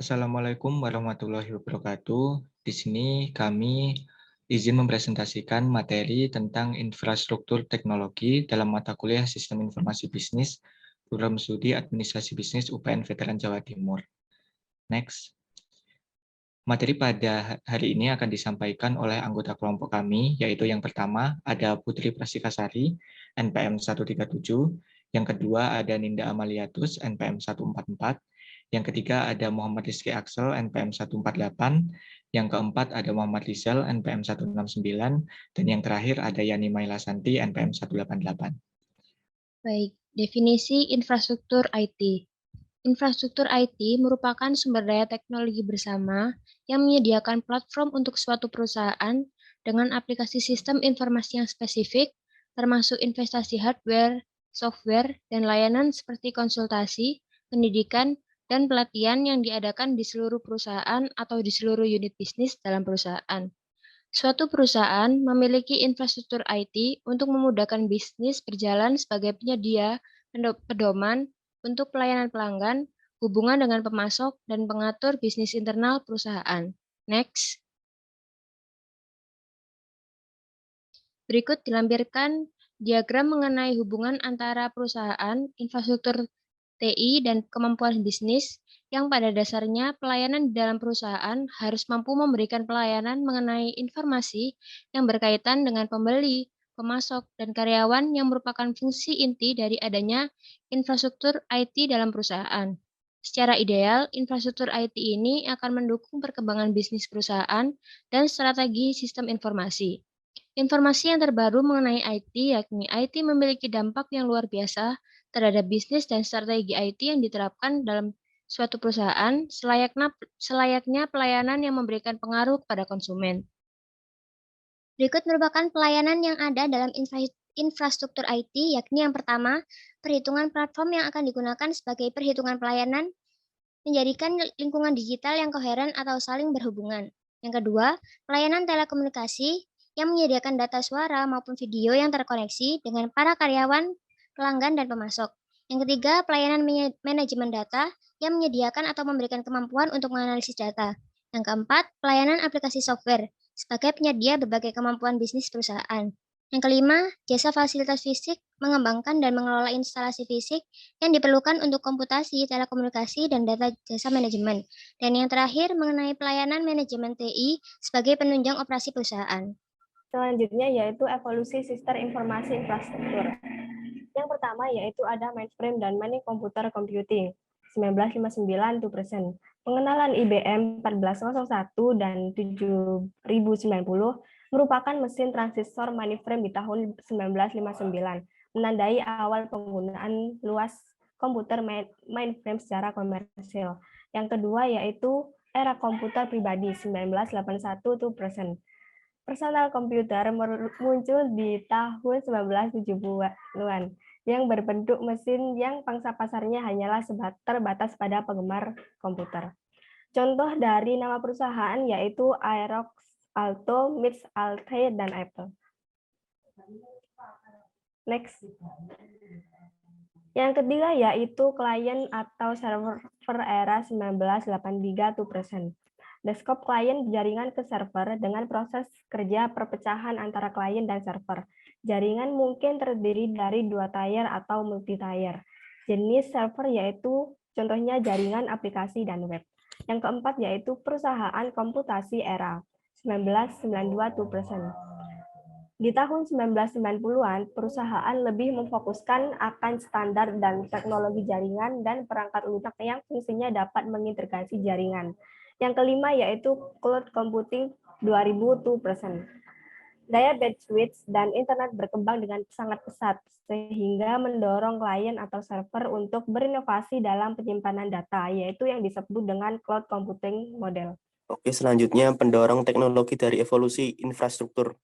Assalamualaikum warahmatullahi wabarakatuh. Di sini kami izin mempresentasikan materi tentang infrastruktur teknologi dalam mata kuliah Sistem Informasi Bisnis, Program Studi Administrasi Bisnis UPN Veteran Jawa Timur. Next. Materi pada hari ini akan disampaikan oleh anggota kelompok kami, yaitu yang pertama ada Putri Prasikasari, NPM 137, yang kedua ada Ninda Amaliatus, NPM 144, yang ketiga ada Muhammad Rizky Axel, NPM 148, yang keempat ada Muhammad Rizal, NPM 169, dan yang terakhir ada Yani Maila Santi, NPM 188. Baik, definisi infrastruktur IT. Infrastruktur IT merupakan sumber daya teknologi bersama yang menyediakan platform untuk suatu perusahaan dengan aplikasi sistem informasi yang spesifik, termasuk investasi hardware, software, dan layanan seperti konsultasi, pendidikan, dan pelatihan yang diadakan di seluruh perusahaan atau di seluruh unit bisnis dalam perusahaan. Suatu perusahaan memiliki infrastruktur IT untuk memudahkan bisnis berjalan sebagai penyedia pedoman untuk pelayanan pelanggan, hubungan dengan pemasok, dan pengatur bisnis internal perusahaan. Next. Berikut dilampirkan diagram mengenai hubungan antara perusahaan, infrastruktur TI, dan kemampuan bisnis yang pada dasarnya pelayanan di dalam perusahaan harus mampu memberikan pelayanan mengenai informasi yang berkaitan dengan pembeli, pemasok, dan karyawan yang merupakan fungsi inti dari adanya infrastruktur IT dalam perusahaan. Secara ideal, infrastruktur IT ini akan mendukung perkembangan bisnis perusahaan dan strategi sistem informasi. Informasi yang terbaru mengenai IT, yakni IT memiliki dampak yang luar biasa terhadap bisnis dan strategi IT yang diterapkan dalam suatu perusahaan, selayaknya pelayanan yang memberikan pengaruh kepada konsumen. Berikut merupakan pelayanan yang ada dalam infrastruktur IT, yakni yang pertama, perhitungan platform yang akan digunakan sebagai perhitungan pelayanan, menjadikan lingkungan digital yang koheren atau saling berhubungan. Yang kedua, pelayanan telekomunikasi yang menyediakan data suara maupun video yang terkoneksi dengan para karyawan, pelanggan, dan pemasok. Yang ketiga, pelayanan manajemen data yang menyediakan atau memberikan kemampuan untuk menganalisis data. Yang keempat, pelayanan aplikasi software sebagai penyedia berbagai kemampuan bisnis perusahaan. Yang kelima, jasa fasilitas fisik mengembangkan dan mengelola instalasi fisik yang diperlukan untuk komputasi, telekomunikasi, dan data jasa manajemen. Dan yang terakhir, mengenai pelayanan manajemen TI sebagai penunjang operasi perusahaan. Selanjutnya yaitu evolusi sistem informasi infrastruktur. Yang pertama yaitu ada mainframe dan mining computer computing 1959 to present. Pengenalan IBM 1401 dan 7090 merupakan mesin transistor mainframe di tahun 1959, menandai awal penggunaan luas komputer mainframe secara komersil. Yang kedua yaitu era komputer pribadi 1981 to present. Personal komputer muncul di tahun 1970-an yang berbentuk mesin yang pangsa pasarnya hanyalah terbatas pada penggemar komputer. Contoh dari nama perusahaan yaitu Aerox, Alto, MITS, Altair, dan Apple. Next. Yang ketiga yaitu klien atau server era 1983 to present. Desktop klien jaringan ke server dengan proses kerja perpecahan antara klien dan server. Jaringan mungkin terdiri dari 2 tier atau multi-tier. Jenis server yaitu contohnya jaringan aplikasi dan web. Yang keempat yaitu perusahaan komputasi era 1992 to present. Di tahun 1990-an, perusahaan lebih memfokuskan akan standar dan teknologi jaringan dan perangkat lunak yang fungsinya dapat mengintegrasi jaringan. Yang kelima yaitu cloud computing 2002%. Daya bandwidth dan internet berkembang dengan sangat pesat, sehingga mendorong klien atau server untuk berinovasi dalam penyimpanan data, yaitu yang disebut dengan cloud computing model. Oke, selanjutnya pendorong teknologi dari evolusi infrastruktur.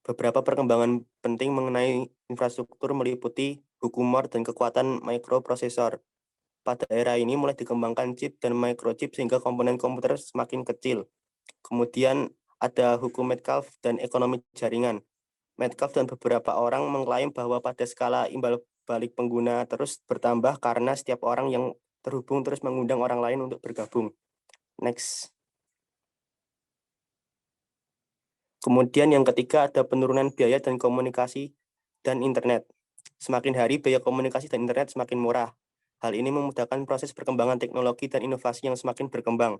Beberapa perkembangan penting mengenai infrastruktur meliputi hukum Moore dan kekuatan mikroprosesor. Pada era ini mulai dikembangkan chip dan microchip sehingga komponen komputer semakin kecil. Kemudian ada hukum Metcalfe dan ekonomi jaringan. Metcalfe dan beberapa orang mengklaim bahwa pada skala imbal balik pengguna terus bertambah karena setiap orang yang terhubung terus mengundang orang lain untuk bergabung. Next. Kemudian yang ketiga ada penurunan biaya dan komunikasi dan internet. Semakin hari biaya komunikasi dan internet semakin murah. Hal ini memudahkan proses perkembangan teknologi dan inovasi yang semakin berkembang.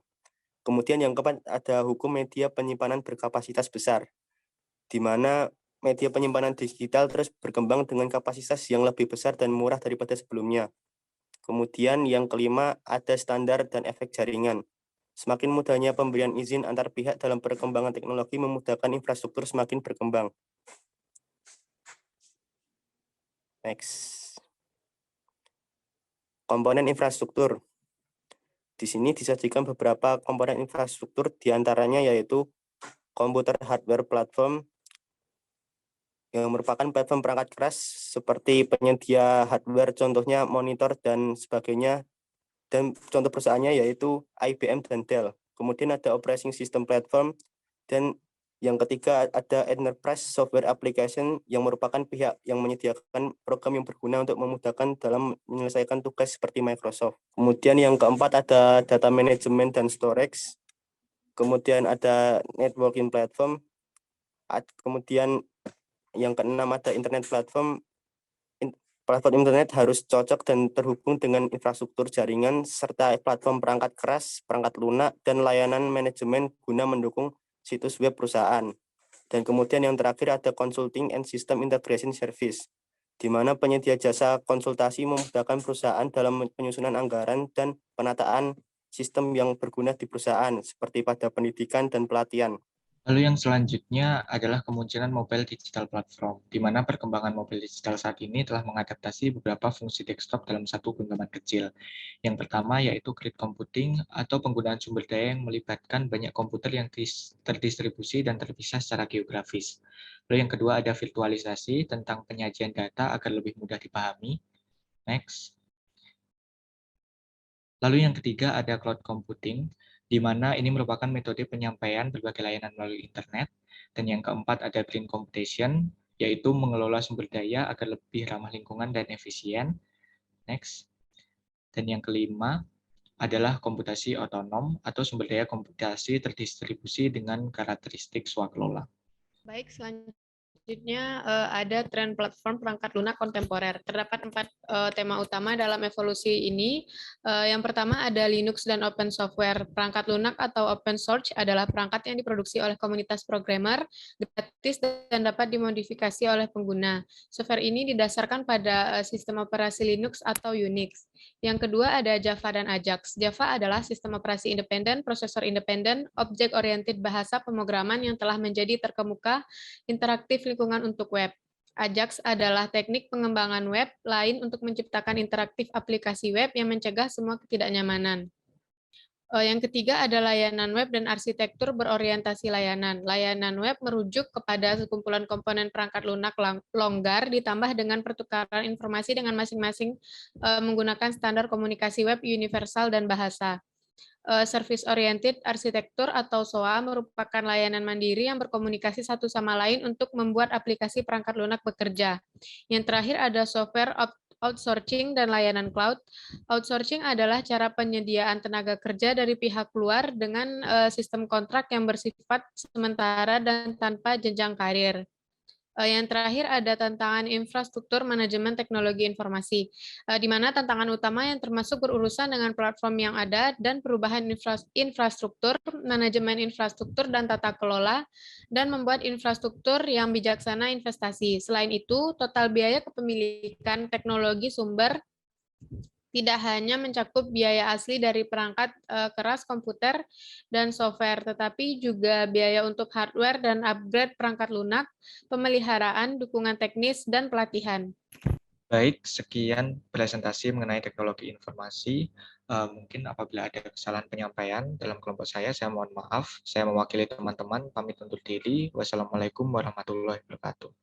Kemudian yang keempat ada hukum media penyimpanan berkapasitas besar, di mana media penyimpanan digital terus berkembang dengan kapasitas yang lebih besar dan murah daripada sebelumnya. Kemudian yang kelima ada standar dan efek jaringan. Semakin mudahnya pemberian izin antar pihak dalam perkembangan teknologi memudahkan infrastruktur semakin berkembang. Next. Komponen infrastruktur. Di sini disajikan beberapa komponen infrastruktur, diantaranya yaitu komputer hardware platform, yang merupakan platform perangkat keras seperti penyedia hardware, contohnya monitor dan sebagainya, dan contoh perusahaannya yaitu IBM dan Dell. Kemudian ada operating system platform, dan yang ketiga ada enterprise software application yang merupakan pihak yang menyediakan program yang berguna untuk memudahkan dalam menyelesaikan tugas seperti Microsoft. Kemudian yang keempat ada data management dan storage. Kemudian ada networking platform. Kemudian yang keenam ada internet platform. Platform internet harus cocok dan terhubung dengan infrastruktur jaringan serta platform perangkat keras, perangkat lunak, dan layanan manajemen guna mendukung situs web perusahaan. Dan kemudian yang terakhir ada consulting and system integration service, di mana penyedia jasa konsultasi memudahkan perusahaan dalam penyusunan anggaran dan penataan sistem yang berguna di perusahaan, seperti pada pendidikan dan pelatihan. Lalu yang selanjutnya adalah kemunculan mobile digital platform, di mana perkembangan mobile digital saat ini telah mengadaptasi beberapa fungsi desktop dalam satu genggaman kecil. Yang pertama yaitu grid computing atau penggunaan sumber daya yang melibatkan banyak komputer yang terdistribusi dan terpisah secara geografis. Lalu yang kedua ada virtualisasi tentang penyajian data agar lebih mudah dipahami. Next. Lalu yang ketiga ada cloud computing, di mana ini merupakan metode penyampaian berbagai layanan melalui internet. Dan yang keempat ada green computation, yaitu mengelola sumber daya agar lebih ramah lingkungan dan efisien. Next. Dan yang kelima adalah komputasi otonom atau sumber daya komputasi terdistribusi dengan karakteristik swakelola. Baik, selanjutnya ada tren platform perangkat lunak kontemporer. Terdapat 4 tema utama dalam evolusi ini. Yang pertama ada Linux dan open software. Perangkat lunak atau open source adalah perangkat yang diproduksi oleh komunitas programmer, gratis dan dapat dimodifikasi oleh pengguna. Software ini didasarkan pada sistem operasi Linux atau Unix. Yang kedua ada Java dan Ajax. Java adalah sistem operasi independen, prosesor independen, objek-oriented bahasa pemrograman yang telah menjadi terkemuka interaktif lingkungan untuk web. Ajax adalah teknik pengembangan web lain untuk menciptakan interaktif aplikasi web yang mencegah semua ketidaknyamanan. Yang ketiga ada layanan web dan arsitektur berorientasi layanan. Layanan web merujuk kepada sekumpulan komponen perangkat lunak longgar ditambah dengan pertukaran informasi dengan masing-masing menggunakan standar komunikasi web universal dan bahasa. Service Oriented Architecture atau SOA merupakan layanan mandiri yang berkomunikasi satu sama lain untuk membuat aplikasi perangkat lunak bekerja. Yang terakhir ada software outsourcing dan layanan cloud. Outsourcing adalah cara penyediaan tenaga kerja dari pihak luar dengan sistem kontrak yang bersifat sementara dan tanpa jenjang karir. Yang terakhir ada tantangan infrastruktur manajemen teknologi informasi, di mana tantangan utama yang termasuk berurusan dengan platform yang ada dan perubahan infrastruktur, manajemen infrastruktur dan tata kelola, dan membuat infrastruktur yang bijaksana investasi. Selain itu, total biaya kepemilikan teknologi sumber tidak hanya mencakup biaya asli dari perangkat keras komputer dan software, tetapi juga biaya untuk hardware dan upgrade perangkat lunak, pemeliharaan, dukungan teknis, dan pelatihan. Baik, sekian presentasi mengenai teknologi informasi. Mungkin apabila ada kesalahan penyampaian dalam kelompok saya mohon maaf. Saya mewakili teman-teman, pamit undur diri. Wassalamualaikum warahmatullahi wabarakatuh.